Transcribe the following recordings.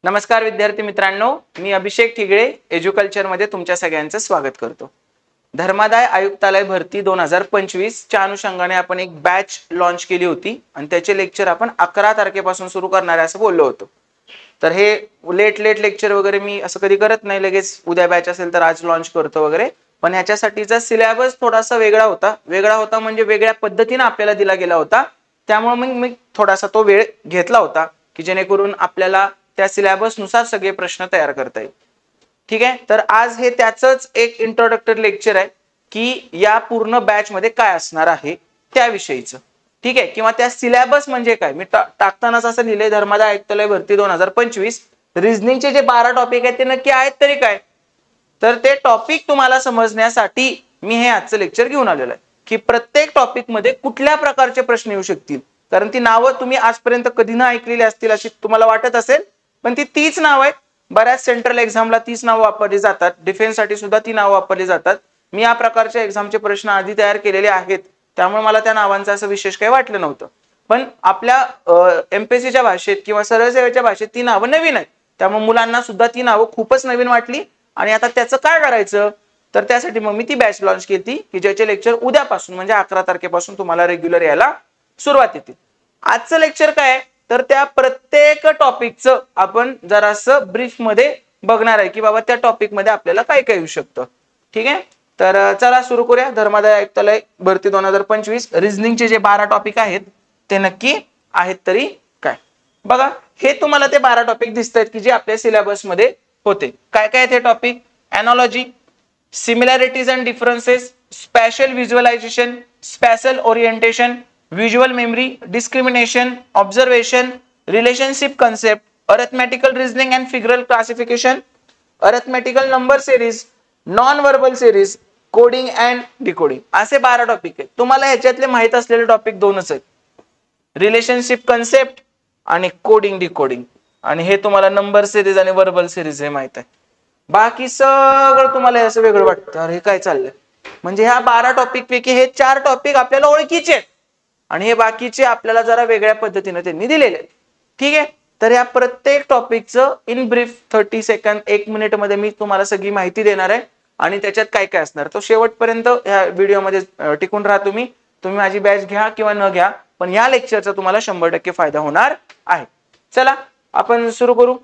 नमस्कार विद्यार्थी मित्रांनो, मी अभिषेक ठिगळे एज्युकल्चर मध्ये तुमच्या सगळ्यांचं स्वागत करतो। धर्मादाय आयुक्तालय भरती 2025 च्या अनुषंगाने आपण एक बॅच लॉन्च केली होती आणि त्याचे लेक्चर आपण 11 तारखेपासून सुरू करणार आहे असं बोललो होतो। तर हे लेट लेक्चर वगैरे मी असं कधी करत नाही, लगेच उद्या बॅच असेल तर आज लॉन्च करतो वगैरे, पण ह्याच्यासाठीचा सिलेबस थोडासा वेगळा होता म्हणजे वेगळ्या पद्धतीने आपल्याला दिला गेला होता। त्यामुळे मी थोडासा तो वेळ घेतला होता की जेणेकरून आपल्याला त्या सिलेबस नुसार सगळे प्रश्न तयार करता येईल। ठीक आहे, तर आज हे त्याचंच एक इंट्रोडक्टरी लेक्चर आहे की या पूर्ण बॅच मध्ये काय असणार आहे त्याविषयीचं। ठीक आहे, किंवा त्या सिलेबस म्हणजे काय, मी टाकतानाच असं लिहिलंय धर्मादाय आयुक्तालय भरती 2025 रिझनिंगचे जे 12 टॉपिक आहेत ते नक्की आहेत तरी काय, तर ते टॉपिक तुम्हाला समजण्यासाठी मी हे आजचं लेक्चर घेऊन आलेलो आहे की प्रत्येक टॉपिक मध्ये कुठल्या प्रकारचे प्रश्न येऊ शकतील। कारण ती नावं तुम्ही आजपर्यंत कधी ना ऐकलेली असतील अशी तुम्हाला वाटत असेल, पण ती तीच नाव आहेत। बऱ्याच सेंट्रल एक्झामला तीच नाव वापरली जातात, डिफेन्स साठी सुद्धा ती नाव वापरली जातात। मी या प्रकारच्या एक्झामचे प्रश्न आधी तयार केलेले आहेत, त्यामुळे मला त्या नावांचा असं विशेष काही वाटलं नव्हतं। पण आपल्या एमपीएससीच्या भाषेत किंवा सरळ सेवेच्या भाषेत ती नावं नवीन आहेत, त्यामुळे मुलांना सुद्धा ती नावं खूपच नवीन वाटली। आणि आता त्याचं काय करायचं, तर त्यासाठी मग मी ती बॅच लॉन्च केली की ज्याचे लेक्चर उद्यापासून म्हणजे 11 तारखेपासून तुम्हाला रेग्युलर यायला सुरुवात येते। आजचं लेक्चर काय आहे, तर त्या प्रत्येक टॉपिकचं आपण जरासं ब्रीफ मध्ये बघणार आहे की बाबा त्या टॉपिक मध्ये आपल्याला काय काय येऊ शकतं। ठीक आहे, तर चला सुरू करूया। धर्मादाय आयुक्तालय भरती 2025 रिझनिंगचे जे 12 टॉपिक आहेत ते नक्की आहेत तरी काय। बघा, हे तुम्हाला ते 12 टॉपिक दिसतात की जे आपल्या सिलेबस मध्ये होते। काय काय ते topic: analogy, similarities and differences, spatial visualisation, spatial orientation, visual memory, discrimination, observation, relationship concept, arithmetical reasoning and figural classification, arithmetical number series, non verbal series, coding and decoding, असे 12 टॉपिक आहेत। तुम्हाला ह्याच्यातले माहित असलेले टॉपिक दोनच आहेत, relationship concept आणि coding decoding, आणि हे तुम्हाला नंबर सिरीज आणि व्हर्बल सिरीज हे माहित आहे। बाकी सगळं तुम्हाला असं वेगळं वाटतं, अरे काय चाललंय, म्हणजे ह्या 12 टॉपिक पैकी हे 4 टॉपिक आपल्याला ओळखीचे आहेत आणि हे बाकीचे आपल्याला जरा वेगळ्या पद्धतीने त्यांनी दिलेले आहेत। ठीक आहे, तर या प्रत्येक टॉपिकचं इन ब्रीफ 30 सेकंद 1 मिनिट मध्ये मी तुम्हाला सगळी माहिती देणार आहे आणि त्याच्यात काय काय असणार तो शेवटपर्यंत या व्हिडिओमध्ये टिकून राहा। तुम्ही माझी बॅच घ्या किंवा न घ्या, पण या लेक्चरचा तुम्हाला 100% फायदा होणार आहे। चला आपण सुरू करू।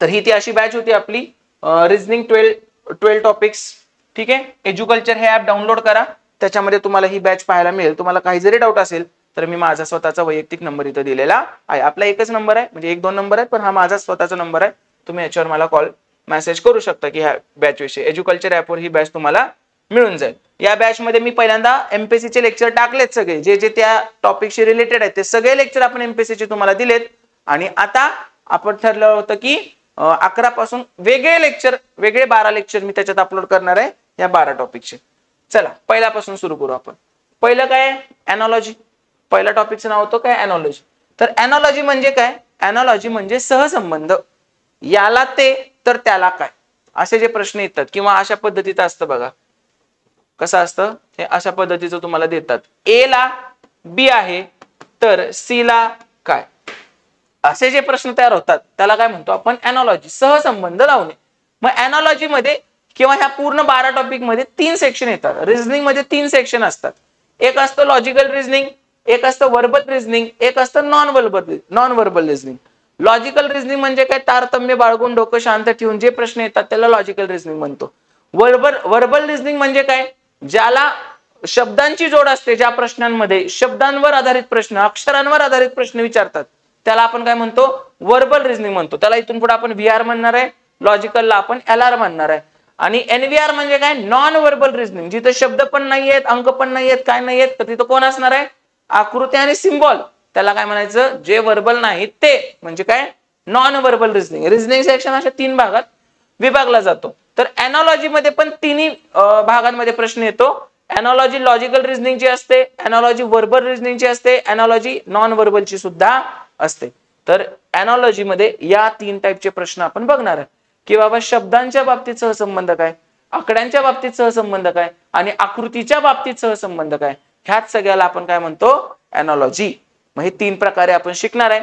तर ही ती अशी बॅच होती आपली रिझनिंग 12 टॉपिक्स। ठीक आहे, एज्युकल्चर हे ऍप डाउनलोड करा, त्याच्यामध्ये तुम्हाला ही बॅच पाहायला मिळेल। तुम्हाला काही जरी डाऊट असेल तर मी माझा स्वतःचा वैयक्तिक नंबर इथं दिलेला आहे। आपला एकच नंबर आहे, म्हणजे 1-2 नंबर आहेत, पण हा माझा स्वतःचा नंबर आहे। तुम्ही याच्यावर मला कॉल मेसेज करू शकता की ह्या बॅच विषयी। एज्युकल्चर ऍपवर ही बॅच तुम्हाला मिळून जाईल। या बॅच मध्ये मी पहिल्यांदा एमपीएससी चे लेक्चर टाकलेत, सगळे जे त्या टॉपिकशी रिलेटेड आहेत ते सगळे लेक्चर आपण एमपीएससी चे तुम्हाला दिलेत। आणि आता आपण ठरलं होतं की 11 पासून वेगळे लेक्चर, वेगळे 12 लेक्चर मी त्याच्यात अपलोड करणार आहे या 12 टॉपिकचे। चला पहिल्यापासून सुरू करू आपण। पहिलं काय, एनॉलॉजी। पहिल्या टॉपिकचं नाव होतं काय, एनॉलॉजी। तर एनॉलॉजी म्हणजे काय, एनॉलॉजी म्हणजे सहसंबंध। याला ते तर त्याला काय, असे जे प्रश्न येतात किंवा अशा पद्धतीचं असतं बघा, कसं असतं हे अशा पद्धतीचं तुम्हाला देतात, ए ला बी आहे तर सी ला काय, असे जे प्रश्न तयार होतात त्याला काय म्हणतो आपण, एनॉलॉजी, सहसंबंध लावणे। मग एनॉलॉजी मध्ये किंवा ह्या पूर्ण 12 टॉपिक मध्ये 3 सेक्शन येतात। रिझनिंग मध्ये 3 सेक्शन असतात, एक असतं लॉजिकल रिझनिंग, एक असतं व्हर्बल रिझनिंग, एक असतं non verbal reasoning. Logical reasoning म्हणजे काय, तारतम्य बाळगून डोकं शांत ठेवून जे प्रश्न येतात त्याला लॉजिकल रिझनिंग म्हणतो। व्हर्बल रिझनिंग म्हणजे काय, ज्याला शब्दांची जोड असते, ज्या प्रश्नांमध्ये शब्दांवर आधारित प्रश्न, अक्षरांवर आधारित प्रश्न विचारतात त्याला आपण काय म्हणतो, व्हर्बल रिझनिंग म्हणतो। त्याला इथून पुढे आपण व्हीआर म्हणणार आहे, लॉजिकलला आपण एलआर म्हणणार आहे। आणि एनव्हीआर म्हणजे काय, नॉन व्हर्बल रिझनिंग, जिथे शब्द पण नाहीयेत, अंक पण नाहीयेत, काय नाहीयेत, तर तिथं कोण असणार आहे, आकृती आणि सिम्बॉल। त्याला काय म्हणायचं, जे व्हर्बल नाहीत ते म्हणजे काय, non verbal reasoning. Reasoning section अशा 3 भागात विभागला जातो। तर एनॉलॉजी मध्ये पण 3 भागांमध्ये प्रश्न येतो। एनॉलॉजी लॉजिकल रिझनिंगची असते, एनॉलॉजी व्हर्बल रिझनिंगची असते, एनॉलॉजी नॉन व्हर्बलची सुद्धा असते। तर एनॉलॉजी मध्ये या 3 टाइपचे प्रश्न आपण बघणार आहे की बाबा शब्दांच्या बाबतीत सहसंबंध काय, आकड्यांच्या बाबतीत सहसंबंध काय आणि आकृतीच्या बाबतीत सहसंबंध काय, ह्याच सगळ्याला आपण काय म्हणतो, एनॉलॉजी। मग हे 3 प्रकारे आपण शिकणार आहे।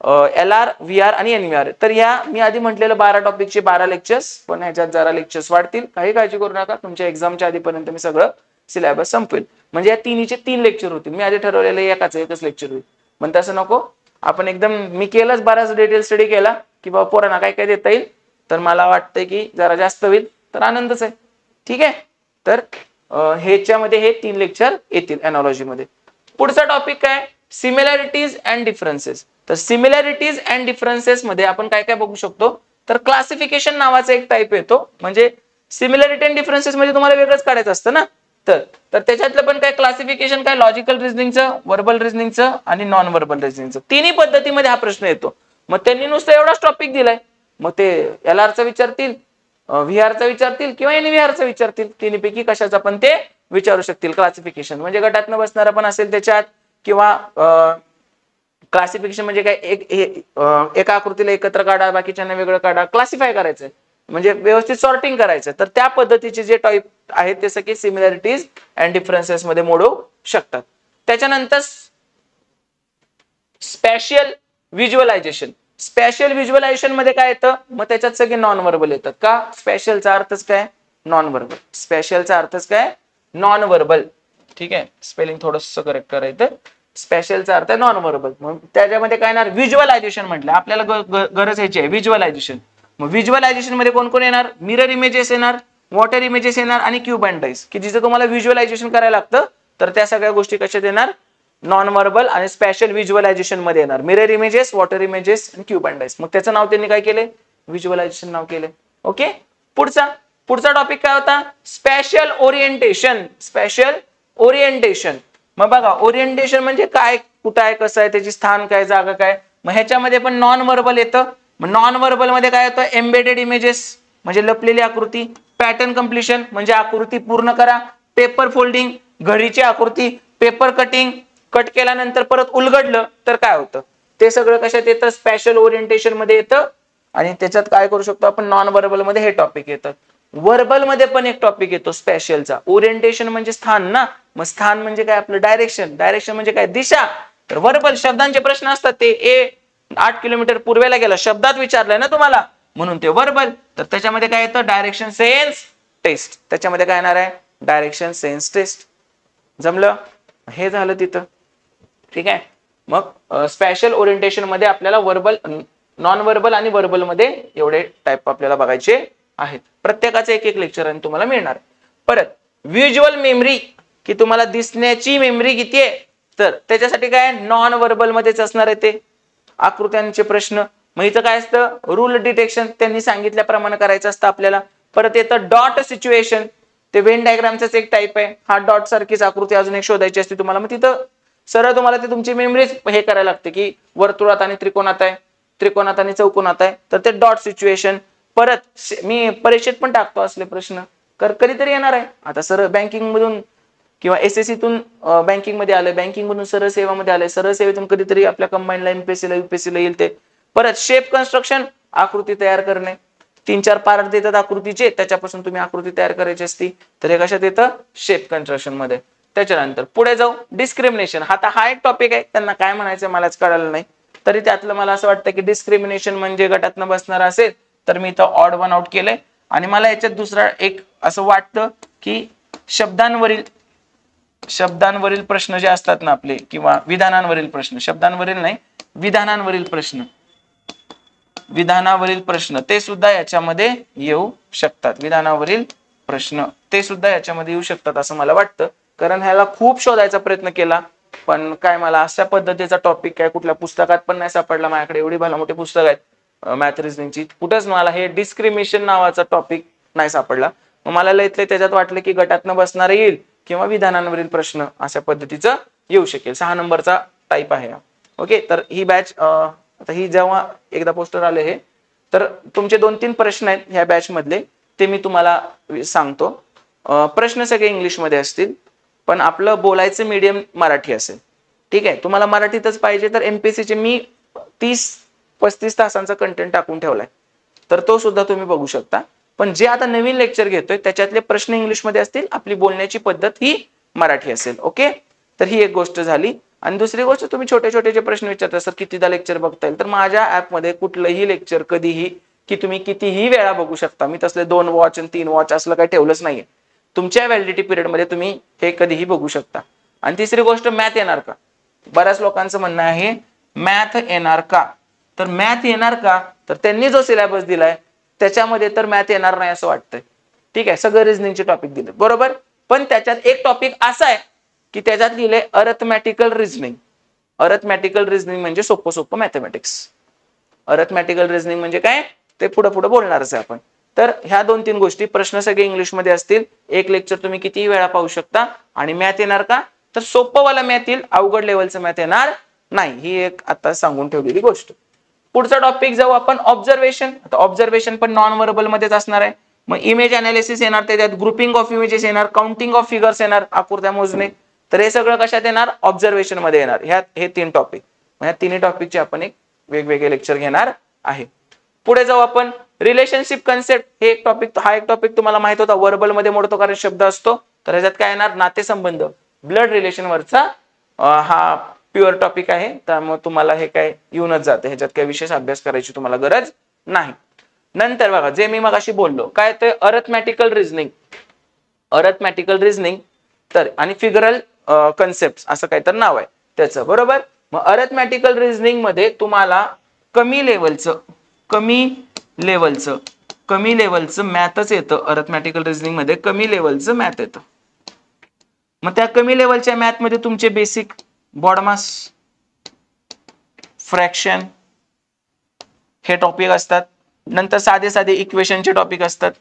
LR, VR आणि NVR. तर ह्या मी आधी म्हटलेलं 12 टॉपिकचे 12 लेक्चर्स, पण ह्याच्यात जरा लेक्चर्स वाढतील. काही काळजी करू नका, तुमच्या एक्झामच्या आधीपर्यंत मी सगळं सिलेबस संपवेल. म्हणजे या तिन्हीचे 3 लेक्चर होतील. मी आधी ठरवलेलं एकच लेक्चर होईल, पण तसं नको. आपण एकदम मी केलंच बराच डिटेल स्टडी केला की बाबा पोरांना काय काय देता येईल, तर मला वाटतंय की जरा जास्त होईल तर आनंदच आहे. ठीक आहे, तर ह्याच्यामध्ये हे 3 लेक्चर येतील एनॉलॉजी मध्ये. पुढचा टॉपिक काय, सिमिलॅरिटीज अँड डिफरन्सेस. तर सिमिलॅरिटीज अँड डिफरन्सेस मध्ये आपण काय काय बघू शकतो, तर क्लासिफिकेशन नावाचा एक टाइप येतो. म्हणजे सिमिलॅरिटी अँड डिफरन्सेस म्हणजे तुम्हाला वेगळंच काढायचं असतं ना, तर त्याच्यातलं पण काय क्लासिफिकेशन काय, लॉजिकल रिझनिंगचं, व्हर्बल रिझनिंगचं आणि नॉन व्हर्बल रिझनिंगचं, तिन्ही पद्धतीमध्ये हा प्रश्न येतो. मग त्यांनी नुसतं एवढाच टॉपिक दिलाय, मग ते LRचं विचारतील, VRचं विचारतील किंवा NVRचं विचारतील, तिन्हीपैकी कशाचा पण ते विचारू शकतील. क्लासिफिकेशन म्हणजे गटातनं बसणारा पण असेल त्याच्यात, किंवा क्लासिफिकेशन म्हणजे काय, एका आकृतीला एकत्र काढा, बाकीच्यांना वेगळं काढा, क्लासिफाय करायचंय म्हणजे व्यवस्थित सॉर्टिंग करायचं. तर त्या पद्धतीचे जे टाईप आहेत ते सगळे सिमिलॅरिटीज अँड डिफरन्सेस मध्ये मोडू शकतात. त्याच्यानंतर स्पॅशियल व्हिज्युअलायझेशन. स्पॅशियल व्हिज्युअलायझेशन मध्ये काय येतं, मग त्याच्यात सगळे नॉन व्हर्बल येतात. का, स्पॅशियलचा अर्थच काय, नॉन व्हर्बल. स्पॅशियलचा अर्थच काय, नॉन व्हर्बल. ठीक आहे, स्पेलिंग थोडंसं करेक्ट करायचं. स्पॅशियलचा अर्थ नॉन व्हर्बल. मग त्याच्यामध्ये काय येणार, व्हिज्युअलायझेशन म्हटलं आपल्याला गरज ह्याची आहे, व्हिज्युअलायझेशन. मग व्हिज्युअलायझेशन मध्ये कोण कोण येणार, मिरर इमेजेस येणार, वॉटर इमेजेस येणार आणि क्यूब अँड डाईस, की जिथे तुम्हाला व्हिज्युअलायझेशन करायला लागतं. तर त्या सगळ्या गोष्टी कशात येणार, नॉन व्हर्बल आणि स्पॅशियल व्हिज्युअलायझेशन मध्ये येणार. मिरर इमेजेस, वॉटर इमेजेस आणि क्यूब अँड डाईस. मग त्याचं नाव त्यांनी काय केले, व्हिज्युअलायझेशन नाव केले. ओके, पुढचा टॉपिक काय होता, स्पॅशियल ओरिएंटेशन. स्पॅशियल ओरिएंटेशन. मग बघा, ओरिएंटेशन म्हणजे काय, कुठं आहे, कसं आहे, त्याची स्थान काय, जागा काय. मग ह्याच्यामध्ये पण नॉन व्हर्बल येतं. मग नॉन व्हर्बल मध्ये काय येतं, एम्बेडेड इमेजेस म्हणजे लपलेली आकृती, पॅटर्न कम्प्लिशन म्हणजे आकृती पूर्ण करा, पेपर फोल्डिंग घडीची आकृती, पेपर कटिंग कट केल्यानंतर परत उलगडलं तर काय होतं, ते सगळं कशात येतं, स्पॅशियल ओरिएंटेशन मध्ये येतं. आणि त्याच्यात काय करू शकतो आपण, नॉन व्हर्बल मध्ये हे टॉपिक येतात. व्हर्बल मध्ये पण एक टॉपिक येतो स्पॅशियलचा. ओरिएंटेशन म्हणजे स्थान ना, मग स्थान म्हणजे काय आपलं डायरेक्शन, डायरेक्शन म्हणजे काय, दिशा. तर व्हर्बल शब्दांचे प्रश्न असतात, ते 8 किलोमीटर पूर्वेला गेला, शब्दात विचारलंय ना तुम्हाला, म्हणून ते व्हर्बल. तर त्याच्यामध्ये काय येतं, डायरेक्शन सेन्स टेस्ट. त्याच्यामध्ये काय येणार आहे, डायरेक्शन सेन्स टेस्ट. जमलं, हे झालं तिथं. ठीक आहे, मग स्पॅशियल ओरिएंटेशन मध्ये आपल्याला व्हर्बल, नॉन व्हर्बल आणि व्हर्बल मध्ये एवढे टाइप आपल्याला बघायचे आहेत. प्रत्येकाचे एक लेक्चर आणि तुम्हाला मिळणार. परत व्हिज्युअल मेमरी, की तुम्हाला दिसण्याची मेमरी किती आहे, तर त्याच्यासाठी काय नॉन व्हर्बल मध्येच असणार आहे ते आकृत्यांचे प्रश्न. मग इथं काय असतं, रूल डिटेक्शन त्यांनी सांगितल्याप्रमाणे करायचं असतं आपल्याला. परत येतं डॉट सिच्युएशन, ते व्हेन डायग्रामचाच एक टाइप आहे. हा डॉट सारखीच आकृती अजून एक शोधायची असते तुम्हाला. मग तिथं सरळ तुम्हाला ते तुमची मेमरीज हे करायला लागते की वर्तुळात आणि त्रिकोणात आहे, त्रिकोणात आणि चौकोनात आहे, तर ते डॉट सिच्युएशन. परत मी परीक्षेत पण टाकतो असले प्रश्न, कधीतरी येणार आहे. आता सरळ बँकिंग मधून किंवा SSC तून बँकिंग मध्ये आलंय, बँकिंग मधून सरळ सेवामध्ये आलंय, सरळ सेवेतून कधीतरी आपल्या कंबाईनला MPSC ला UPSC ला येईल ते. परत शेप कन्स्ट्रक्शन, आकृती तयार करणे, 3-4 पार्ट देतात आकृतीचे, त्याच्यापासून तुम्ही आकृती तयार करायची असती, तर हे कशात येतं, शेप कन्स्ट्रक्शन मध्ये. त्याच्यानंतर पुढे जाऊ, डिस्क्रिमिनेशन. हा एक टॉपिक आहे, त्यांना काय म्हणायचं मलाच कळालं नाही, तरी त्यातलं मला असं वाटतं की डिस्क्रिमिनेशन म्हणजे गटातनं बसणार असेल तर मी इथं ऑड वन आउट केलंय. आणि मला याच्यात दुसरा एक असं वाटतं की शब्दांवरील प्रश्न जे असतात ना आपले, किंवा विधानांवरील प्रश्न, शब्दांवरील नाही विधानांवरील प्रश्न ते सुद्धा याच्यामध्ये येऊ शकतात. विधानावरील प्रश्न ते सुद्धा याच्यामध्ये येऊ शकतात असं मला वाटतं. कारण ह्याला खूप शोधायचा प्रयत्न केला, पण काय मला अशा पद्धतीचा टॉपिक काय कुठल्या पुस्तकात पण नाही सापडला. माझ्याकडे एवढी भला मोठी पुस्तक आहेत मॅथ रिझनिंगची, कुठेच मला हे डिस्क्रिमिनेशन नावाचा टॉपिक नाही सापडला. मग मला लयतले त्याच्यात वाटलं की गटातनं बसणार येईल किंवा विधानांवरील प्रश्न अशा पद्धतीचं येऊ शकेल. 6 नंबरचा टाईप आहे. ओके, तर ही बॅच आता ही जेव्हा एकदा पोस्टर आले हे, तर तुमचे 2-3 प्रश्न आहेत ह्या बॅच मधले, ते मी तुम्हाला सांगतो. प्रश्न सगळे इंग्लिशमध्ये असतील, पण आपलं बोलायचं मीडियम मराठी असेल. ठीक आहे, तुम्हाला मराठीतच पाहिजे तर MPSC चे मी 30-35 तासांचा कंटेंट टाकून ठेवलाय, तर तो सुद्धा तुम्ही बघू शकता. पण जे आता नवीन लेक्चर घेतोय त्याच्यातले प्रश्न इंग्लिशमध्ये असतील, आपली बोलण्याची पद्धत ही मराठी असेल. ओके, तर ही एक गोष्ट झाली. आणि दुसरी गोष्ट, तुम्ही छोटे छोटे जे प्रश्न विचारता सर कितीदा लेक्चर बघता येईल, तर माझ्या ऍपमध्ये कुठलंही लेक्चर कधीही की तुम्ही कितीही वेळा बघू शकता. मी तसले 2 वॉच आणि 3 वॉच असलं काही ठेवलंच नाहीये. तुमच्या व्हॅलिडिटी पिरियडमध्ये तुम्ही हे कधीही बघू शकता. आणि तिसरी गोष्ट, मॅथ येणार का? बऱ्याच लोकांचं म्हणणं आहे मॅथ येणार का? तर मॅथ येणार का? तर त्यांनी जो सिलेबस दिलाय त्याच्यामध्ये तर मॅथ येणार नाही असं वाटतंय. ठीक आहे, सगळं रिझनिंगचे टॉपिक दिले बरोबर, पण त्याच्यात एक टॉपिक असा आहे की त्याच्यात लिहिलंय अरिथमॅटिकल रिझनिंग. अरिथमॅटिकल रिझनिंग म्हणजे सोपं सोपं मॅथमॅटिक्स. अरिथमॅटिकल रिझनिंग म्हणजे काय ते पुढे पुढे बोलणारच आहे आपण. तर ह्या 2-3 गोष्टी, प्रश्न सगळे इंग्लिशमध्ये असतील, एक लेक्चर तुम्ही कितीही वेळा पाहू शकता. आणि मॅथ येणार का? तर सोपंवाला मॅथ येईल, अवघड लेवलचं मॅथ येणार नाही. ही एक आता सांगून ठेवलेली गोष्ट. पुढचा टॉपिक जाऊ आपण ऑब्झर्वेशन. आता ऑब्झर्वेशन पण नॉन व्हर्बल मध्येच असणार आहे. मग इमेज अनालिसिस येणार, त्याच्यात ग्रुपिंग ऑफ इमेजेस येणार, काउंटिंग ऑफ फिगर्स येणार, आकृत्या मोजणे. तर हे सगळं कशात येणार? ऑब्झर्वेशन मध्ये येणार. हे 3 टॉपिक. ह्या तिन्ही टॉपिकचे आपण एक वेगवेगळे लेक्चर घेणार आहे. पुढे जाऊ आपण रिलेशनशिप कन्सेप्ट. हे एक टॉपिक, हा एक टॉपिक तुम्हाला माहित होता, वर्बल मध्ये मोडतो कारण शब्द असतो. तर ह्याच्यात काय येणार? नातेसंबंध, ब्लड रिलेशन वरचा हा प्युअर टॉपिक आहे. त्यामुळे तुम्हाला हे काय येऊनच जाते, ह्याच्यात काही विशेष अभ्यास करायची तुम्हाला गरज नाही. नंतर बघा, जे मी मगाशी बोललो काय ते अरिथमॅटिकल रिझनिंग. अरिथमॅटिकल रिझनिंग तर आणि फिगरल कन्सेप्ट असं काही तर नाव आहे त्याचं बरोबर. मग अरिथमॅटिकल रिझनिंग मध्ये तुम्हाला कमी लेवलचं मॅथच येतं. अरिथमॅटिकल रिझनिंग मध्ये कमी लेवलचं मॅथ येतं. मग त्या कमी लेवलच्या मॅथ मध्ये तुमचे बेसिक बॉडमास, फ्रॅक्शन हे टॉपिक असतात. नंतर साधे साधे इक्वेशनचे टॉपिक असतात.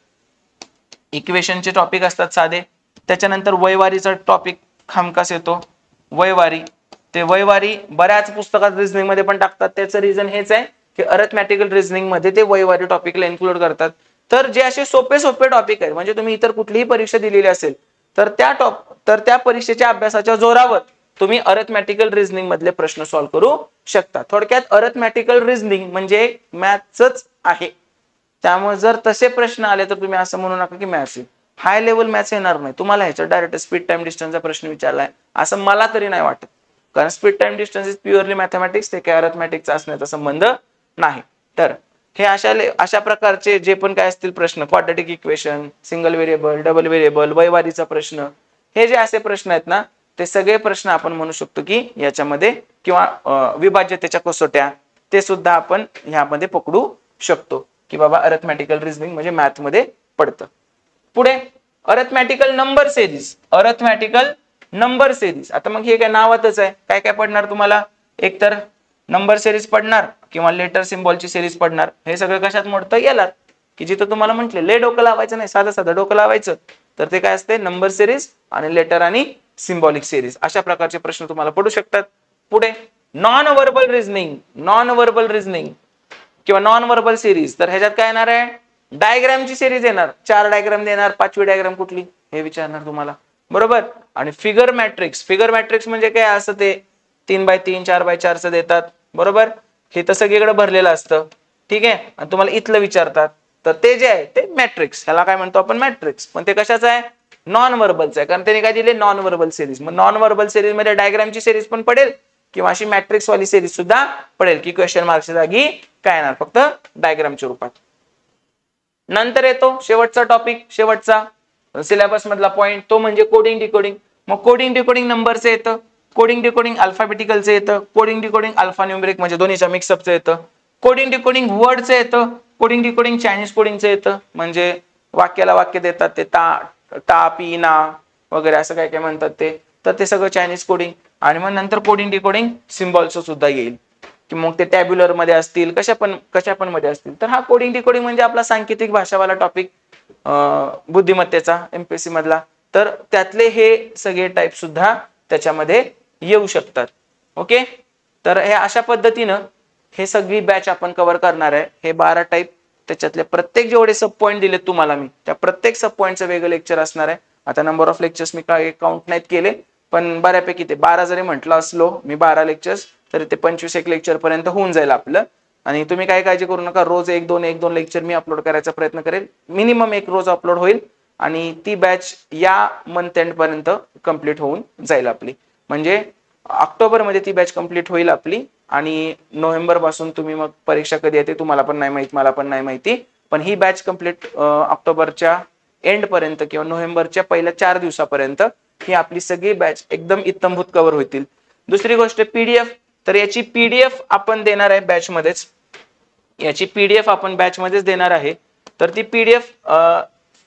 साधे. त्याच्यानंतर वयवारीचा टॉपिक हमखास येतो. वयवारी बऱ्याच पुस्तकात रिझनिंग मध्ये पण टाकतात. त्याचं रिझन हेच आहे की अरिथमॅटिकल रिझनिंग मध्ये ते वयवारी टॉपिकला इन्क्लूड करतात. तर जे असे सोपे टॉपिक आहेत, म्हणजे तुम्ही इतर कुठलीही परीक्षा दिलेली असेल तर त्या परीक्षेच्या अभ्यासाच्या जोरावर तुम्ही अरिथमॅटिकल रिझनिंग मधले प्रश्न सॉल्व्ह करू शकता. थोडक्यात अरिथमॅटिकल रिझनिंग म्हणजे मॅथ्सच आहे. त्यामुळे जर तसे प्रश्न आले तर तुम्ही असं म्हणू नका की मॅथ्स हाय लेवल मॅथ्स येणार नाही तुम्हाला. ह्याच्यात डायरेक्ट स्पीड टाइम डिस्टन्सचा प्रश्न विचारलाय असं मला तरी नाही वाटत, कारण speed time distance is purely mathematics, ते काय अरिथमॅटिक्सचा असण्याचा संबंध नाही. तर हे अशा प्रकारचे जे पण काय असतील प्रश्न, quadratic equation, single variable, double variable, वयवारीचा प्रश्न, हे जे असे प्रश्न आहेत ना, ते सगळे प्रश्न आपण म्हणू शकतो की याच्यामध्ये, किंवा विभाज्यतेच्या कसोट्या, ते सुद्धा आपण ह्यामध्ये पकडू शकतो की बाबा अरिथमॅटिकल रिझनिंग म्हणजे मॅथ मध्ये पडतं. पुढे अरिथमॅटिकल नंबर सिरीज. आता मग हे काय नावातच आहे, काय काय पडणार तुम्हाला? एकतर नंबर सिरीज पडणार किंवा लेटर सिम्बॉलची सिरीज पडणार. हे सगळं कशात मोडतं? याला, की जिथं तुम्हाला म्हटले लय डोकं लावायचं नाही, साधं डोकं लावायचं, तर ते काय असते? नंबर सिरीज आणि लेटर आणि सिम्बॉलिक सिरीज. अशा प्रकारचे प्रश्न तुम्हाला पडू शकतात. पुढे नॉन व्हर्बल रिझनिंग किंवा नॉन व्हर्बल सिरीज. तर ह्याच्यात काय येणार आहे? डायग्रामची सिरीज येणार. 4 डायग्राम देणार, 5वी डायग्राम कुठली हे विचारणार तुम्हाला बरोबर. आणि फिगर मॅट्रिक्स म्हणजे काय? असं ते 3x3 4x4 देतात बरोबर. हे तर सगळीकडे भरलेलं असतं, ठीक आहे. आणि तुम्हाला इथलं विचारतात, तर ते जे आहे ते मॅट्रिक्स, ह्याला काय म्हणतो आपण? मॅट्रिक्स. पण ते कशाचं आहे? नॉन व्हर्बलचं आहे, कारण त्यांनी काय दिले? Non verbal series. मग नॉन व्हर्बल सिरीज मध्ये डायग्रामची सिरीज पण पडेल किंवा अशी मॅट्रिक्स वाली सिरीज सुद्धा पडेल, की क्वेश्चन मार्कच्या जागी काय येणार? फक्त डायग्रामच्या रूपात. नंतर येतो शेवटचा टॉपिक, शेवटचा सिलेबस मधला पॉइंट, तो म्हणजे कोडिंग डिकोडिंग. मग कोडिंग डिकोडिंग नंबरचं येतं, कोडिंग डिकोडिंग अल्फाबेटिकलचं येतं, कोडिंग डिकोडिंग अल्फा न्यूमरिक म्हणजे दोन्हीच्या मिक्सअपचं येतं, कोडिंग डिकोडिंग वर्डचं येतं, कोडिंग डिकोडिंग चायनीज कोडिंगचं येतं, म्हणजे वाक्याला वाक्य देतात ते ता पी ना वगैरे असं काय काय म्हणतात ते, तर ते सगळं चायनीज कोडिंग. आणि मग नंतर कोडिंग डिकोडिंग सिम्बॉल्सचं सुद्धा येईल, की मग ते टॅब्युलर मध्ये असतील, कशा पण मध्ये असतील. तर हा कोडिंग डिकोडिंग म्हणजे आपला सांकेतिक भाषावाला टॉपिक, बुद्धिमत्तेचा एमपीएससी मधला. तर त्यातले हे सगळे टाईप सुद्धा त्याच्यामध्ये येऊ शकतात. ओके, तर हे अशा पद्धतीनं हे सगळी बॅच आपण कव्हर करणार आहे. हे 12 टाईप, त्याच्यातले प्रत्येक जेवढे सब पॉईंट दिलेत तुम्हाला मी, त्या प्रत्येक सब पॉईंटचं वेगळं लेक्चर असणार आहे. आता नंबर ऑफ लेक्चर्स मी काय काउंट नाहीत केले, पण बऱ्यापैकी ते 12 जरी म्हटलं असलो मी 12 लेक्चर्स, तरी ते 25 लेक्चर पर्यंत होऊन जाईल आपलं. आणि तुम्ही काय काळजी करू नका, रोज 1-2 लेक्चर मी अपलोड करायचा प्रयत्न करेल. मिनिमम 1 रोज अपलोड होईल आणि ती बॅच या मंथ एंड पर्यंत कंप्लीट होऊन जाईल आपली. म्हणजे ऑक्टोबरमध्ये ती बॅच कंप्लीट होईल आपली आणि नोव्हेंबर पासून तुम्ही मग परीक्षा कधी येते तुम्हाला पण नाही माहिती, मला पण नाही माहिती, पण ही बॅच कंप्लीट ऑक्टोबरच्या एंड पर्यंत किंवा नोव्हेंबरच्या पहिल्या 4 दिवसापर्यंत ही आपली सगळी बॅच एकदम इत्तमभूत कव्हर होतील. दुसरी गोष्ट पीडीएफ, तर याची पीडीएफ आपण देणार आहे बॅच मध्येच, याची पीडीएफ आपण बॅच मध्येच देणार आहे. तर ती पीडीएफ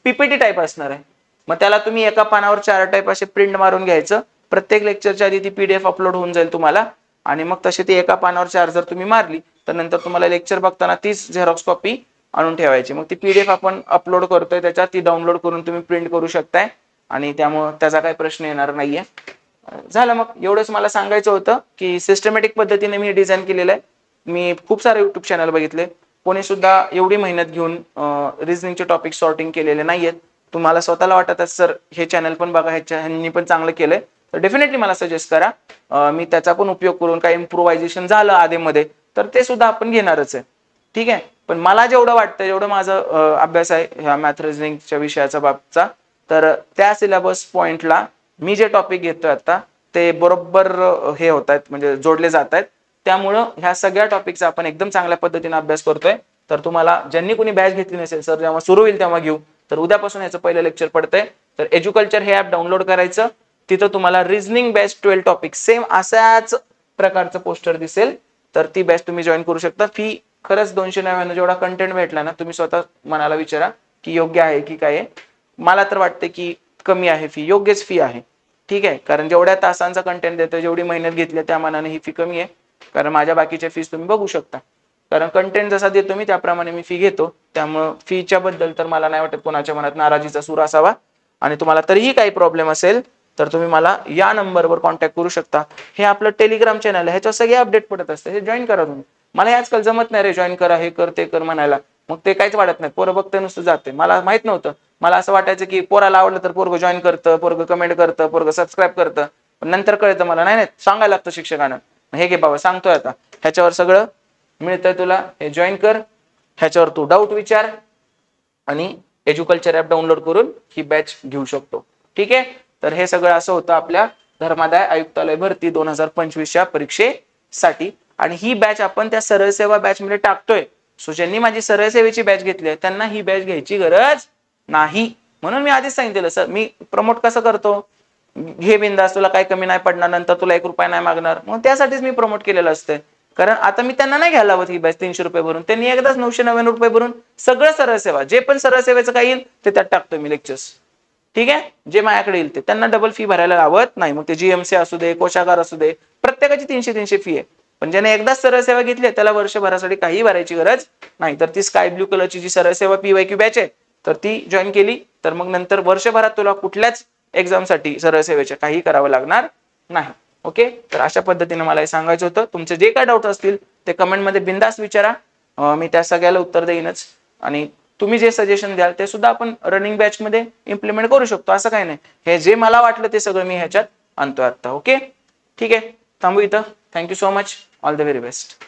पीपीटी टाईप असणार आहे. मग त्याला तुम्ही एका पानावर 4 टाईप असे प्रिंट मारून घ्यायचं. प्रत्येक लेक्चरच्या आधी ती पीडीएफ अपलोड होऊन जाईल तुम्हाला आणि मग तशी ती एका पानावर 4 जर तुम्ही मारली तर नंतर तुम्हाला लेक्चर बघताना तीच झेरॉक्स कॉपी आणून ठेवायची. मग ती पीडीएफ आपण अपलोड करतोय त्याच्यात ती डाउनलोड करून तुम्ही प्रिंट करू शकताय आणि त्यामुळे त्याचा काही प्रश्न येणार नाहीये. झालं, मग एवढंच मला सांगायचं होतं की सिस्टमॅटिक पद्धतीने मी डिझाईन केलेलं आहे. मी खूप सारे युट्यूब चॅनल बघितले, कोणी सुद्धा एवढी मेहनत घेऊन रिझनिंगचे टॉपिक सॉर्टिंग केलेले नाहीयेत. तुम्हाला स्वतःला वाटत आहे सर हे चॅनल पण बघा, ह्यांनी पण चांगलं केलंय, तर डेफिनेटली मला सजेस्ट करा. मी त्याचा पण उपयोग करून काही इम्प्रोव्हायझेशन झालं आधीमध्ये तर ते सुद्धा आपण घेणारच आहे. ठीक आहे, पण मला जेवढं वाटतं, जेवढं माझं अभ्यास आहे ह्या मॅथ रिझनिंगच्या विषयाचा बाबतचा, तर त्या सिलेबस पॉइंटला मी जे टॉपिक घेतोय आता ते बरोबर हे होत आहेत, म्हणजे जोडले जात आहेत. त्यामुळं ह्या सगळ्या टॉपिकचा आपण एकदम चांगल्या पद्धतीने अभ्यास करतोय. तर तुम्हाला ज्यांनी कोणी बॅच घेतली नसेल, सर जेव्हा सुरू होईल तेव्हा घेऊ, तर उद्यापासून याचं पहिलं लेक्चर पडतंय. तर एज्युकल्चर हे ऍप डाउनलोड करायचं, तिथं तुम्हाला रिझनिंग बॅच 12 टॉपिक सेम अशाच प्रकारचं पोस्टर दिसेल, तर ती बॅच तुम्ही जॉईन करू शकता. फी खरंच 299 जेवढा कंटेंट भेटला ना, तुम्ही स्वतः मनाला विचारा की योग्य आहे की काय आहे. मला तर वाटतं की कमी आहे फी, योग्यच फी आहे. ठीक आहे, कारण जेवढ्या तासांचा कंटेंट देतोय, जेवढी मेहनत घेतली त्या मानाने ही फी कमी आहे. कारण माझ्या बाकीच्या फीस तुम्ही बघू शकता, कारण कंटेंट जसा देतो मी त्याप्रमाणे मी फी घेतो. त्यामुळं फीच्या बद्दल तर मला नाही वाटत कोणाच्या मनात नाराजीचा सूर असावा. आणि तुम्हाला तरीही काही प्रॉब्लेम असेल तर तुम्ही मला या नंबरवर कॉन्टॅक्ट करू शकता. हे आपलं टेलिग्राम चॅनल आहे, ह्याच्यावर सगळे अपडेट पडत असते, हे जॉईन करा तुम्ही. मला आजकाल जमत नाही रे जॉईन करा, हे कर ते कर म्हणायला, मग ते काहीच वाटत नाही, पोरं बघते नुसतं जाते. मला माहित नव्हतं, मला असं वाटायचं की पोराला आवडलं तर पोरग जॉईन करतं, पोरग कमेंट करतं, पोरग सबस्क्राईब करतं. पण नंतर कळतं मला नाही सांगायला लागतं शिक्षकानं, हे घे बाबा सांगतोय आता, ह्याच्यावर सगळं मिळतंय तुला, हे जॉईन कर, ह्याच्यावर तू डाऊट विचार आणि एज्युकल्चर ऍप डाउनलोड करून ही बॅच घेऊ शकतो. ठीक आहे, तर हे सगळं असं होतं आपल्या धर्मादाय आयुक्तालय भरती 2025च्या परीक्षेसाठी. आणि ही बॅच आपण त्या सरळ सेवा बॅच मध्ये टाकतोय. सो ज्यांनी माझी सरळ सेवेची बॅच घेतली आहे त्यांना ही बॅच घ्यायची गरज नाही. म्हणून मी आधीच सांगितलं सर, मी प्रमोट कसं करतो, घे बिंदास, तुला काही कमी नाही पडणार, नंतर तुला 1 रुपया नाही मागणार, मग त्यासाठीच मी प्रमोट केलेलं असतं. कारण आता मी त्यांना नाही घ्यायला हवं ही बॅच 300 रुपये भरून, त्यांनी एकदाच 999 रुपये भरून सगळं सरळ सेवा, जे पण सरळ सेवेचं काही येईल ते त्यात टाकतोय मी लेक्चर्स. ठीक आहे, जे माझ्याकडे येईल ते, त्यांना डबल फी भरायला लावत नाही. मग ते जीएमसी असू दे, कोशागार असू दे, प्रत्येकाची 300 फी आहे. पण ज्याने एकदाच सरळ सेवा घेतली त्याला वर्षभरासाठी काही भरायची गरज नाही. तर ती स्काय ब्लू कलरची जी सरळ सेवा PYQ बॅच आहे तर ती जॉईन केली तर मग नंतर वर्षभरात तुला कुठल्याच एक्झामसाठी सरळ सेवेचे काही करावं लागणार नाही. ओके, तर अशा पद्धतीने मला हे सांगायचं होतं. तुमचे जे काय डाऊट असतील ते कमेंटमध्ये बिंदास विचारा, मी त्या सगळ्याला उत्तर देईनच. आणि तुम्ही जे सजेशन द्याल ते सुद्धा आपण रनिंग बॅच मध्ये इम्प्लिमेंट करू शकतो, असं काही नाही. हे जे मला वाटलं ते सगळं मी ह्याच्यात आणतोय आता. ओके, ठीक आहे, थांबू इथं. Thank you so much, all the very best.